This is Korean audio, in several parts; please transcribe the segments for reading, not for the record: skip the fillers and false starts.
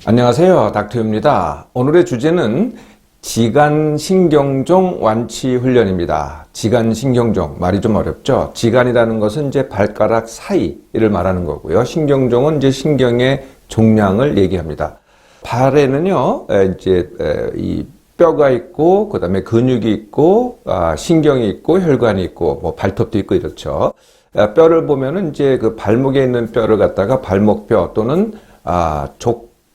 안녕하세요. 닥터유입니다. 오늘의 주제는 지간신경종 완치 훈련입니다. 지간신경종, 말이 좀 어렵죠? 지간이라는 것은 이제 발가락 사이를 말하는 거고요. 신경종은 이제 신경의 종양을 얘기합니다. 발에는요, 이 뼈가 있고, 그 다음에 근육이 있고, 신경이 있고, 혈관이 있고, 뭐 발톱도 있고 이렇죠. 뼈를 보면은 이제 그 발목에 있는 뼈를 갖다가 발목뼈 또는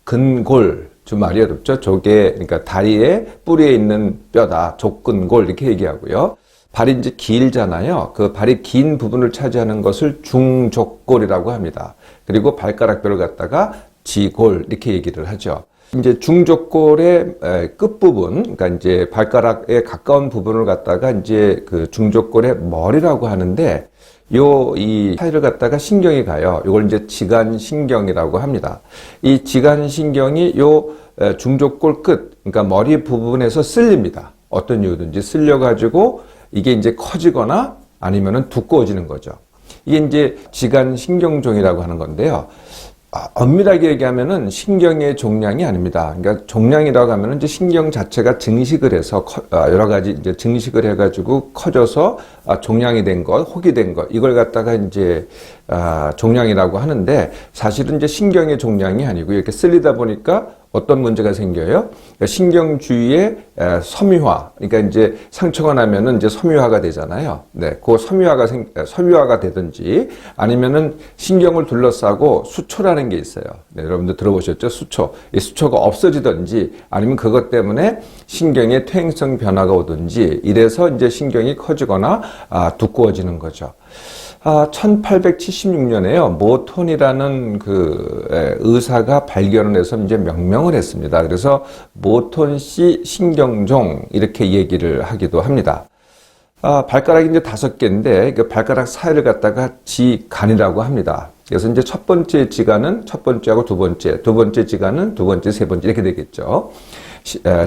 족근골, 좀 말이 어렵죠. 그러니까 다리의 뿌리에 있는 뼈다. 족근골 이렇게 얘기하고요. 발이 이제 길잖아요. 그 발이 긴 부분을 차지하는 것을 중족골이라고 합니다. 그리고 발가락뼈를 갖다가 지골 이렇게 얘기를 하죠. 이제 중족골의 끝부분, 그러니까 이제 발가락에 가까운 부분을 갖다가 이제 그 중족골의 머리라고 하는데, 이 사이를 갖다가 신경이 가요. 이걸 이제 지간신경이라고 합니다. 이 지간신경이 중족골 끝, 그러니까 머리 부분에서 쓸립니다. 어떤 이유든지 쓸려가지고 이게 이제 커지거나 아니면은 두꺼워지는 거죠. 이게 이제 지간신경종이라고 하는 건데요. 엄밀하게 얘기하면은 신경의 종양이 아닙니다. 그러니까 종양이라고 하면은 이제 신경 자체가 증식을 해서 여러 가지 이제 증식을 해가지고 커져서 종양이 된 것, 혹이 된 것, 이걸 갖다가 이제 종양이라고 하는데, 사실은 이제 신경의 종양이 아니고 이렇게 쓸리다 보니까 어떤 문제가 생겨요? 그러니까 신경 주위에 섬유화, 그러니까 이제 상처가 나면은 이제 섬유화가 되잖아요. 네, 그 섬유화가 되든지 아니면은 신경을 둘러싸고 수초라는 게 있어요. 네, 여러분들 들어보셨죠? 수초. 이 수초가 없어지든지 아니면 그것 때문에 신경의 퇴행성 변화가 오든지 이래서 이제 신경이 커지거나 두꺼워지는 거죠. 1876년에요. 모톤이라는 의사가 발견을 해서 이제 명명을 했습니다. 그래서 모톤씨 신경종 이렇게 얘기를 하기도 합니다. 발가락이 이제 5개인데 그 발가락 사이를 갖다가 지간이라고 합니다. 그래서 이제 첫 번째 지간은 첫 번째하고 두 번째 지간은 두 번째, 세 번째 이렇게 되겠죠.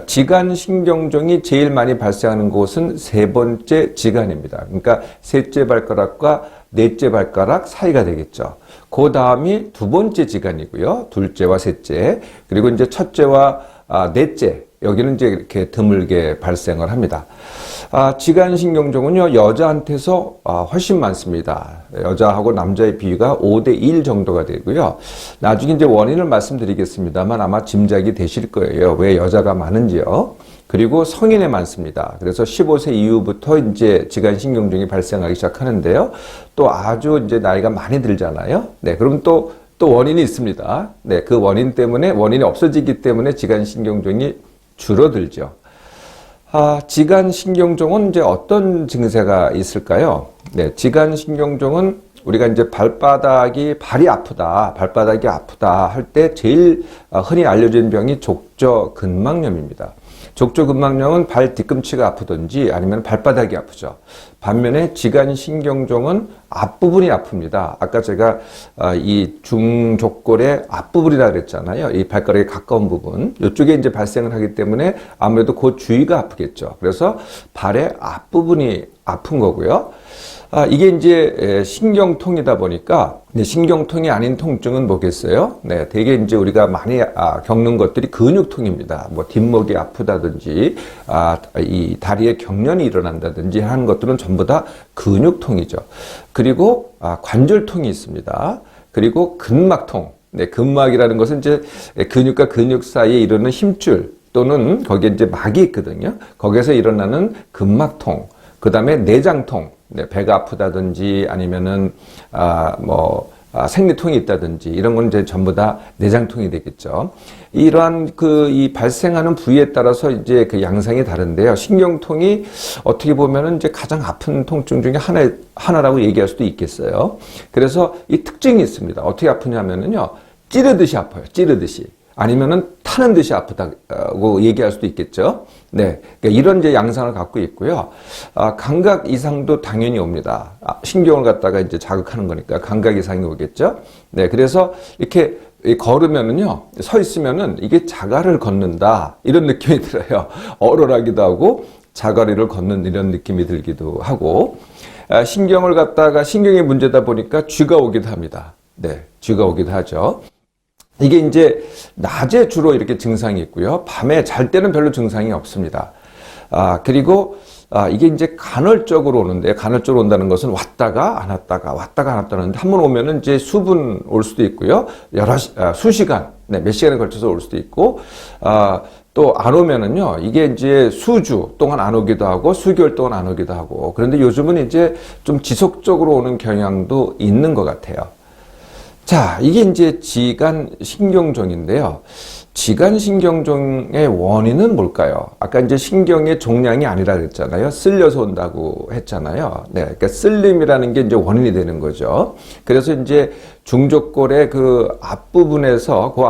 지간신경종이 제일 많이 발생하는 곳은 세 번째 지간입니다. 그러니까 셋째 발가락과 넷째 발가락 사이가 되겠죠. 그 다음이 두 번째 지간이고요. 둘째와 셋째. 그리고 이제 첫째와 넷째. 여기는 이제 이렇게 드물게 발생을 합니다. 지간신경종은요, 여자한테서 훨씬 많습니다. 여자하고 남자의 비율가 5대1 정도가 되고요. 나중에 이제 원인을 말씀드리겠습니다만 아마 짐작이 되실 거예요. 왜 여자가 많은지요. 그리고 성인에 많습니다. 그래서 15세 이후부터 이제 지간신경종이 발생하기 시작하는데요. 또 아주 이제 나이가 많이 들잖아요. 네, 그럼 또 원인이 있습니다. 네, 그 원인이 없어지기 때문에 지간신경종이 줄어들죠. 지간신경종은 이제 어떤 증세가 있을까요? 네, 지간신경종은 우리가 이제 발이 아프다 할 때 제일 흔히 알려진 병이 족저근막염입니다. 족저근막염은 발 뒤꿈치가 아프든지 아니면 발바닥이 아프죠. 반면에 지간신경종은 앞부분이 아픕니다. 아까 제가 이 중족골의 앞부분이라 그랬잖아요. 이 발가락에 가까운 부분. 이쪽에 이제 발생을 하기 때문에 아무래도 그 주위가 아프겠죠. 그래서 발의 앞부분이 아픈 거고요. 이게 이제 신경통이다 보니까, 신경통이 아닌 통증은 뭐겠어요? 네, 대개 이제 우리가 많이 겪는 것들이 근육통입니다. 뭐 뒷목이 아프다든지, 이 다리에 경련이 일어난다든지 하는 것들은 전부 다 근육통이죠. 그리고 관절통이 있습니다. 그리고 근막통. 네, 근막이라는 것은 이제 근육과 근육 사이에 이르는 힘줄 또는 거기에 이제 막이 있거든요. 거기에서 일어나는 근막통. 그 다음에 내장통. 네, 배가 아프다든지 아니면은 생리통이 있다든지 이런 건 이제 전부 다 내장통이 되겠죠. 이러한 이 발생하는 부위에 따라서 이제 그 양상이 다른데요. 신경통이 어떻게 보면은 이제 가장 아픈 통증 중에 하나라고 얘기할 수도 있겠어요. 그래서 이 특징이 있습니다. 어떻게 아프냐면은요, 찌르듯이 아파요. 찌르듯이. 아니면은 타는 듯이 아프다고 얘기할 수도 있겠죠. 네. 그러니까 이런 이제 양상을 갖고 있고요. 감각 이상도 당연히 옵니다. 신경을 갖다가 이제 자극하는 거니까 감각 이상이 오겠죠. 네. 그래서 이렇게 걸으면은요, 서 있으면은 이게 자갈을 걷는다. 이런 느낌이 들어요. 얼얼하기도 하고 자갈을 걷는 이런 느낌이 들기도 하고, 신경의 문제다 보니까 쥐가 오기도 합니다. 네. 쥐가 오기도 하죠. 이게 이제 낮에 주로 이렇게 증상이 있고요. 밤에 잘 때는 별로 증상이 없습니다. 그리고 이게 이제 간헐적으로 오는데, 간헐적으로 온다는 것은 왔다가 안 왔다가 왔다가 안 왔다는데, 한 번 오면은 이제 수분 올 수도 있고요. 수시간, 몇 시간에 걸쳐서 올 수도 있고, 또 안 오면은요, 이게 이제 수주 동안 안 오기도 하고, 수개월 동안 안 오기도 하고, 그런데 요즘은 이제 좀 지속적으로 오는 경향도 있는 것 같아요. 자, 이게 이제 지간신경종인데요. 지간신경종의 원인은 뭘까요? 아까 이제 신경의 종양이 아니라 그랬잖아요. 쓸려서 온다고 했잖아요. 네, 그러니까 쓸림이라는 게 이제 원인이 되는 거죠. 그래서 이제 중족골의 그 앞부분에서 그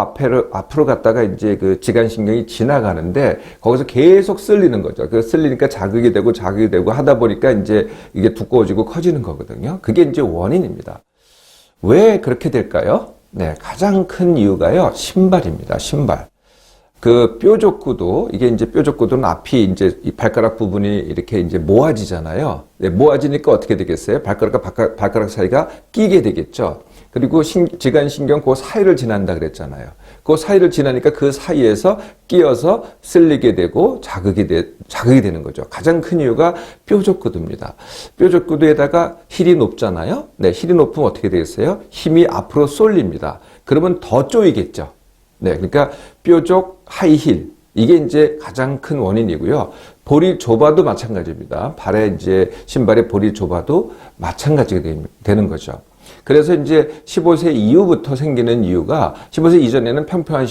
앞으로 갔다가 이제 그 지간신경이 지나가는데 거기서 계속 쓸리는 거죠. 그 쓸리니까 자극이 되고 하다 보니까 이제 이게 두꺼워지고 커지는 거거든요. 그게 이제 원인입니다. 왜 그렇게 될까요? 네, 가장 큰 이유가요, 신발입니다. 신발. 그 뾰족구도, 이게 이제 뾰족구도는 앞이 이제 이 발가락 부분이 이렇게 이제 모아지잖아요. 네, 모아지니까 어떻게 되겠어요? 발가락과 발가락 사이가 끼게 되겠죠. 그리고 지간신경 그 사이를 지난다 그랬잖아요. 그 사이를 지나니까 그 사이에서 끼어서 쓸리게 되고 자극이 되는 거죠. 가장 큰 이유가 뾰족구도입니다. 뾰족구도에다가 힐이 높잖아요. 네, 힐이 높으면 어떻게 되겠어요? 힘이 앞으로 쏠립니다. 그러면 더 쪼이겠죠. 네, 그러니까 뾰족 하이힐. 이게 이제 가장 큰 원인이고요. 볼이 좁아도 마찬가지입니다. 이제 신발의 볼이 좁아도 마찬가지가 되는 거죠. 그래서 이제 15세 이후부터 생기는 이유가 15세 이전에는 평평한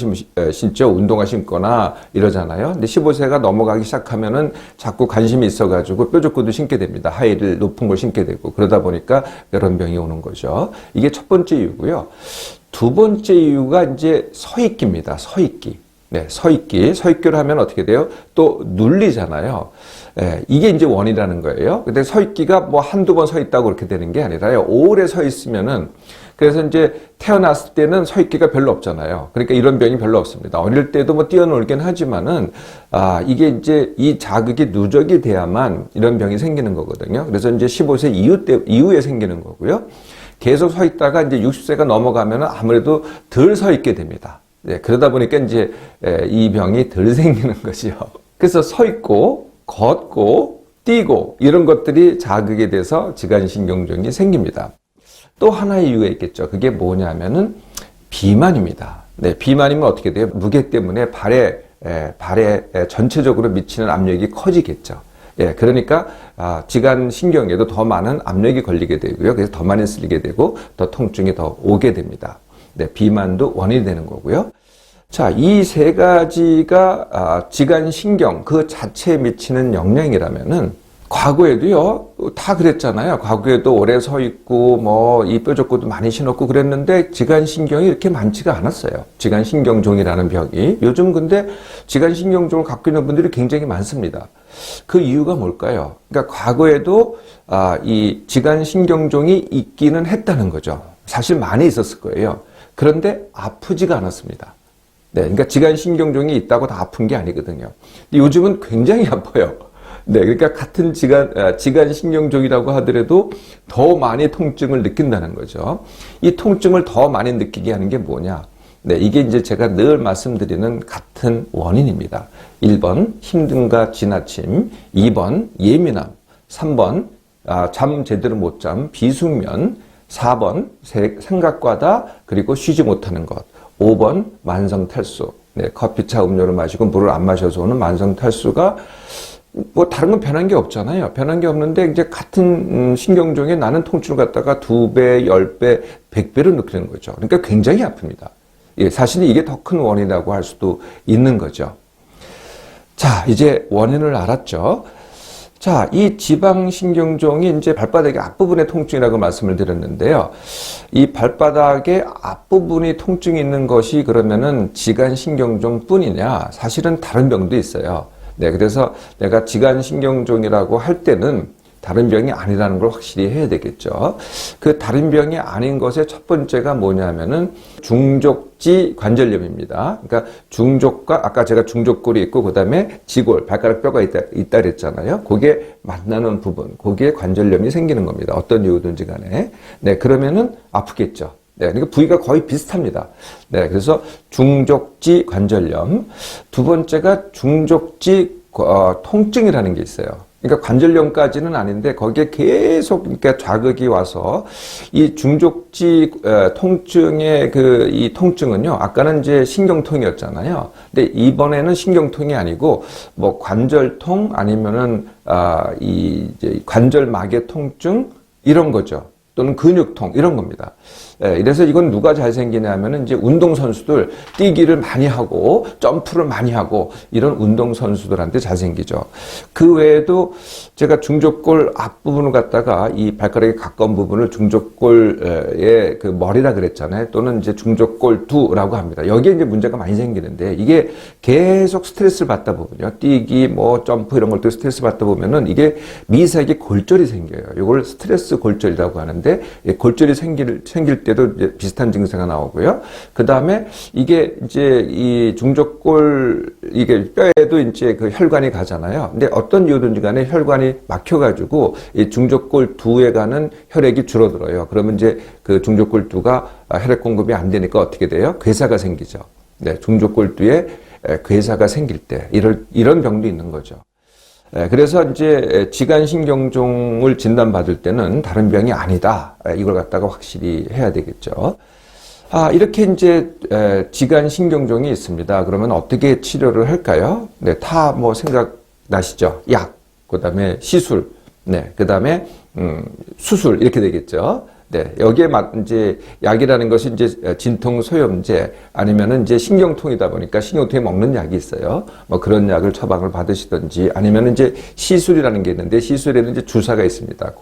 신죠. 운동화 신거나 이러잖아요. 근데 15세가 넘어가기 시작하면은 자꾸 관심이 있어가지고 뾰족구도 신게 됩니다. 하이힐 높은 걸 신게 되고 그러다 보니까 이런 병이 오는 거죠. 이게 첫 번째 이유고요. 두 번째 이유가 이제 서있기입니다. 서있기. 네, 서있기를 하면 어떻게 돼요? 또 눌리잖아요. 예, 이게 이제 원이라는 거예요. 근데 서있기가 뭐 한두 번 서 있다고 그렇게 되는 게 아니라요. 오래 서 있으면은, 그래서 이제 태어났을 때는 서있기가 별로 없잖아요. 그러니까 이런 병이 별로 없습니다. 어릴 때도 뭐 뛰어놀긴 하지만은, 이게 이제 이 자극이 누적이 돼야만 이런 병이 생기는 거거든요. 그래서 이제 15세 이후에 생기는 거고요. 계속 서 있다가 이제 60세가 넘어가면은 아무래도 덜 서 있게 됩니다. 네, 그러다 보니까 이제 이 병이 덜 생기는 거죠. 그래서 서 있고, 걷고, 뛰고 이런 것들이 자극이 돼서 지간신경종이 생깁니다. 또 하나의 이유가 있겠죠. 그게 뭐냐면은 비만입니다. 네, 비만이면 어떻게 돼요? 무게 때문에 발에 전체적으로 미치는 압력이 커지겠죠. 예, 그러니까 지간신경에도 더 많은 압력이 걸리게 되고요. 그래서 더 많이 쓸리게 되고 더 통증이 더 오게 됩니다. 네, 비만도 원인이 되는 거고요. 자, 이 세 가지가 지간신경 그 자체에 미치는 영향이라면은 과거에도요, 다 그랬잖아요. 과거에도 오래 서 있고, 뭐, 이 뾰족구도 많이 신었고 그랬는데 지간신경이 이렇게 많지가 않았어요. 지간신경종이라는 병이. 요즘 근데 지간신경종을 갖고 있는 분들이 굉장히 많습니다. 그 이유가 뭘까요? 그러니까 과거에도 이 지간신경종이 있기는 했다는 거죠. 사실 많이 있었을 거예요. 그런데 아프지가 않았습니다. 네, 그러니까 지간신경종이 있다고 다 아픈 게 아니거든요. 근데 요즘은 굉장히 아파요. 네, 그러니까 같은 지간신경종이라고 하더라도 더 많이 통증을 느낀다는 거죠. 이 통증을 더 많이 느끼게 하는 게 뭐냐? 네, 이게 이제 제가 늘 말씀드리는 같은 원인입니다. 1번, 힘듦과 지나침. 2번, 예민함. 3번, 잠 제대로 못 잠, 비숙면. 4번, 생각과다, 그리고 쉬지 못하는 것. 5번, 만성탈수. 네, 커피차 음료를 마시고 물을 안 마셔서 오는 만성탈수가 뭐 다른 건 변한 게 없잖아요. 변한 게 없는데 이제 같은 신경종에 나는 통증을 갖다가 2배, 10배, 100배로 느끼는 거죠. 그러니까 굉장히 아픕니다. 예, 사실은 이게 더 큰 원인이라고 할 수도 있는 거죠. 자, 이제 원인을 알았죠. 자, 이 지방신경종이 이제 발바닥의 앞부분의 통증이라고 말씀을 드렸는데요. 이 발바닥의 앞부분이 통증이 있는 것이 그러면은 지간신경종 뿐이냐? 사실은 다른 병도 있어요. 네, 그래서 내가 지간신경종이라고 할 때는 다른 병이 아니라는 걸 확실히 해야 되겠죠. 그 다른 병이 아닌 것의 첫 번째가 뭐냐면은 중족지 관절염입니다. 그러니까 중족과 아까 제가 중족골이 있고 그다음에 지골, 발가락 뼈가 있다 그랬잖아요. 그게 만나는 부분, 거기에 관절염이 생기는 겁니다. 어떤 이유든지 간에. 네, 그러면은 아프겠죠. 네, 그러니까 부위가 거의 비슷합니다. 네, 그래서 중족지 관절염. 두 번째가 중족지 통증이라는 게 있어요. 그러니까 관절염까지는 아닌데 거기에 계속 그러니까 자극이 와서 이 중족지 통증의 이 통증은요. 아까는 이제 신경통이었잖아요. 근데 이번에는 신경통이 아니고 뭐 관절통 아니면은 이제 관절막의 통증 이런 거죠. 또는 근육통 이런 겁니다. 이래서 이건 누가 잘 생기냐면은 이제 운동선수들 뛰기를 많이 하고 점프를 많이 하고 이런 운동선수들한테 잘 생기죠. 그 외에도 제가 중족골 앞부분을 갖다가 이 발가락에 가까운 부분을 중족골의 그 머리라 그랬잖아요. 또는 이제 중족골두라고 합니다. 여기에 이제 문제가 많이 생기는데 이게 계속 스트레스를 받다 보면요. 뛰기 뭐 점프 이런 것들 스트레스 받다 보면은 이게 미세하게 골절이 생겨요. 이걸 스트레스 골절이라고 하는데 골절이 생길 때도 이제 비슷한 증세가 나오고요. 그 다음에 이게 이제 이 중족골 이게 뼈에도 이제 그 혈관이 가잖아요. 근데 어떤 이유든지 간에 혈관이 막혀가지고 이 중족골 두에 가는 혈액이 줄어들어요. 그러면 이제 그 중족골 두가 혈액 공급이 안 되니까 어떻게 돼요? 괴사가 생기죠. 네, 중족골 두에 괴사가 생길 때 이런 병도 있는 거죠. 그래서 이제 지간신경종을 진단받을 때는 다른 병이 아니다. 이걸 갖다가 확실히 해야 되겠죠. 이렇게 이제 지간신경종이 있습니다. 그러면 어떻게 치료를 할까요? 네, 다 뭐 생각나시죠? 약, 그 다음에 시술, 네, 그 다음에 수술 이렇게 되겠죠. 네, 여기에 이제 약이라는 것이 이제 진통 소염제 아니면은 이제 신경통이다 보니까 신경통에 먹는 약이 있어요. 뭐 그런 약을 처방을 받으시든지 아니면은 이제 시술이라는 게 있는데 시술에는 이제 주사가 있습니다.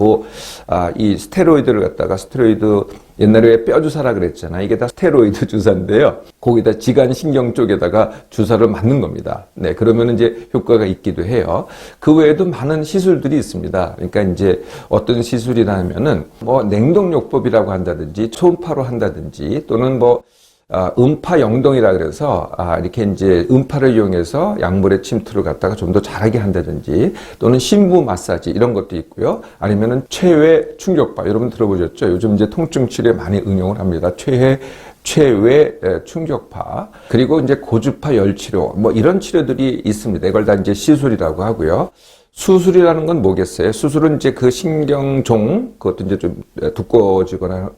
이 스테로이드를 갖다가 스테로이드 옛날에 왜 뼈 주사라 그랬잖아요. 이게 다 스테로이드 주사인데요. 거기다 지간신경 쪽에다가 주사를 맞는 겁니다. 네, 그러면 이제 효과가 있기도 해요. 그 외에도 많은 시술들이 있습니다. 그러니까 이제 어떤 시술이라면은 뭐 냉동요법이라고 한다든지 초음파로 한다든지 또는 뭐 음파 영동이라 그래서 이렇게 이제 음파를 이용해서 약물의 침투를 갖다가 좀 더 잘하게 한다든지 또는 심부 마사지 이런 것도 있고요. 아니면은 최외 충격파 여러분 들어보셨죠? 요즘 이제 통증 치료에 많이 응용을 합니다. 최외 충격파 그리고 이제 고주파 열치료 뭐 이런 치료들이 있습니다. 이걸 다 이제 시술이라고 하고요. 수술이라는 건 뭐겠어요? 수술은 이제 그 신경종, 그것도 이제 좀 두꺼워지거나,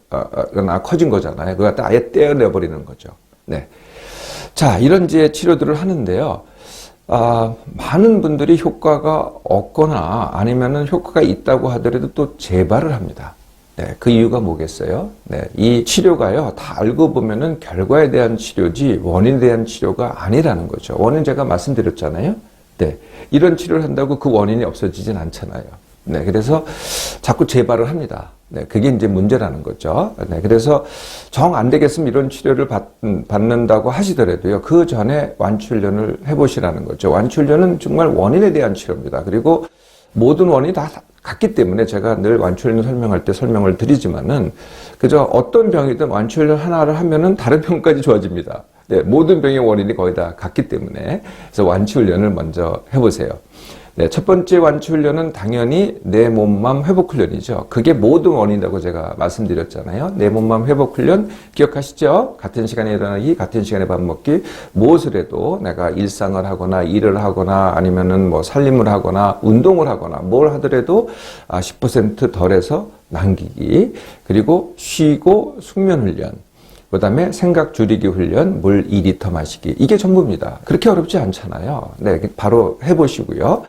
커진 거잖아요. 그걸 갖다 아예 떼어내버리는 거죠. 네. 자, 이런 이제 치료들을 하는데요. 많은 분들이 효과가 없거나 아니면은 효과가 있다고 하더라도 또 재발을 합니다. 네, 그 이유가 뭐겠어요? 네, 이 치료가요, 다 알고 보면은 결과에 대한 치료지 원인에 대한 치료가 아니라는 거죠. 원인 제가 말씀드렸잖아요. 네, 이런 치료를 한다고 그 원인이 없어지진 않잖아요. 네, 그래서 자꾸 재발을 합니다. 네, 그게 이제 문제라는 거죠. 네, 그래서 정 안 되겠으면 이런 치료를 받는다고 하시더라도요, 그 전에 완치훈련을 해보시라는 거죠. 완치훈련은 정말 원인에 대한 치료입니다. 그리고 모든 원인이 다 같기 때문에 제가 늘 완치훈련 설명할 때 설명을 드리지만은 그저 어떤 병이든 완치훈련 하나를 하면은 다른 병까지 좋아집니다. 네, 모든 병의 원인이 거의 다 같기 때문에 그래서 완치훈련을 먼저 해보세요. 네, 첫 번째 완치훈련은 당연히 내 몸맘 회복훈련이죠. 그게 모든 원인이라고 제가 말씀드렸잖아요. 내 몸맘 회복훈련 기억하시죠? 같은 시간에 일어나기, 같은 시간에 밥 먹기. 무엇을 해도 내가 일상을 하거나 일을 하거나 아니면은 뭐 살림을 하거나 운동을 하거나 뭘 하더라도 10% 덜해서 남기기. 그리고 쉬고 숙면훈련. 그 다음에 생각 줄이기 훈련, 물 2리터 마시기. 이게 전부입니다. 그렇게 어렵지 않잖아요. 네, 바로 해보시고요.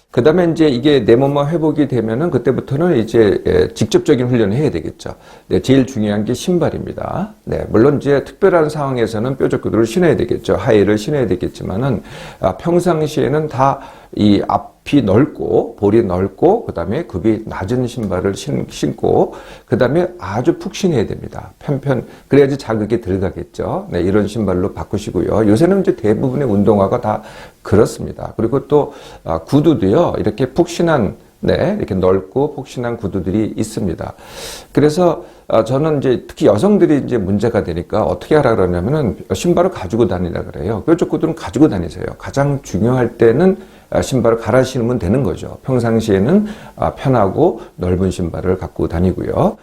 그 다음에 이제 이게 내 몸만 회복이 되면은 그때부터는 이제 직접적인 훈련을 해야 되겠죠. 네, 제일 중요한 게 신발입니다. 네, 물론 이제 특별한 상황에서는 뾰족 구두를 신어야 되겠죠. 하이힐을 신어야 되겠지만은 평상시에는 다 이 앞이 넓고 볼이 넓고 그 다음에 굽이 낮은 신발을 신고 그 다음에 아주 푹 신어야 됩니다. 그래야지 자극이 덜 가겠죠. 네, 이런 신발로 바꾸시고요. 요새는 이제 대부분의 운동화가 다 그렇습니다. 그리고 또 구두도요 이렇게 푹신한 네, 이렇게 넓고 폭신한 구두들이 있습니다. 그래서 저는 이제 특히 여성들이 이제 문제가 되니까 어떻게 하라 그러냐면은 신발을 가지고 다니라 그래요. 뾰족 구두는 가지고 다니세요. 가장 중요할 때는 신발을 갈아 신으면 되는 거죠. 평상시에는 편하고 넓은 신발을 갖고 다니고요.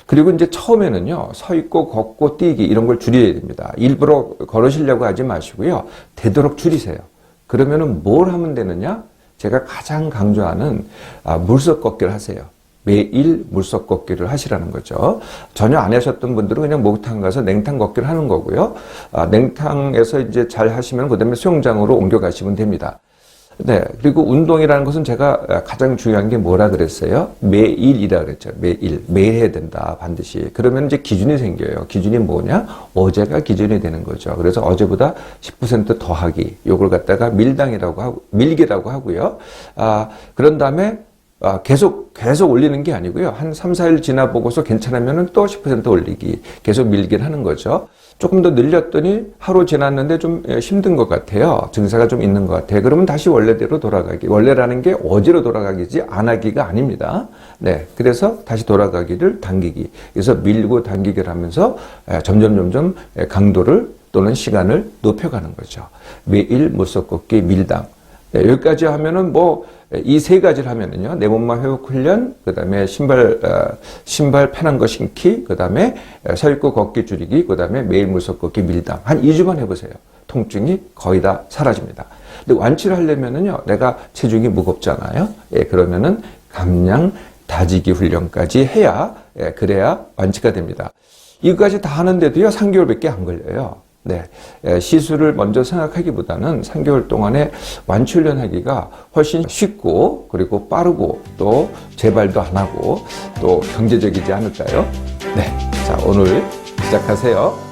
그리고 이제 처음에는요, 서 있고 걷고 뛰기 이런 걸 줄여야 됩니다. 일부러 걸으시려고 하지 마시고요. 되도록 줄이세요. 그러면은 뭘 하면 되느냐? 제가 가장 강조하는 물속 걷기를 하세요. 매일 물속 걷기를 하시라는 거죠. 전혀 안 하셨던 분들은 그냥 목욕탕 가서 냉탕 걷기를 하는 거고요. 냉탕에서 이제 잘 하시면 그다음에 수영장으로 옮겨가시면 됩니다. 네. 그리고 운동이라는 것은 제가 가장 중요한 게 뭐라 그랬어요? 매일이라 그랬죠. 매일 해야 된다. 반드시. 그러면 이제 기준이 생겨요. 기준이 뭐냐? 어제가 기준이 되는 거죠. 그래서 어제보다 10% 더하기. 요걸 갖다가 밀기라고 하고요. 그런 다음에 계속 올리는 게 아니고요. 한 3, 4일 지나보고서 괜찮으면 또 10% 올리기. 계속 밀기를 하는 거죠. 조금 더 늘렸더니 하루 지났는데 좀 힘든 것 같아요. 증세가 좀 있는 것 같아요. 그러면 다시 원래대로 돌아가기. 원래라는 게 어제로 돌아가기지 안 하기가 아닙니다. 네. 그래서 다시 돌아가기를 당기기. 그래서 밀고 당기기를 하면서 점점 강도를 또는 시간을 높여가는 거죠. 매일 물속 걷기 밀당. 네, 여기까지 하면은 이 세 가지를 하면은요, 내 몸만 회복 훈련, 그 다음에 신발 편한 거 신기, 그 다음에 서 있고 걷기 줄이기, 그 다음에 매일 물속 걷기 밀당. 한 2주만 해보세요. 통증이 거의 다 사라집니다. 근데 완치를 하려면은요, 내가 체중이 무겁잖아요. 예, 그러면은 감량 다지기 훈련까지 해야, 그래야 완치가 됩니다. 이거까지 다 하는데도요, 3개월밖에 안 걸려요. 네. 시술을 먼저 생각하기보다는 3개월 동안에 완치훈련 하기가 훨씬 쉽고, 그리고 빠르고, 또 재발도 안 하고, 또 경제적이지 않을까요? 네. 자, 오늘 시작하세요.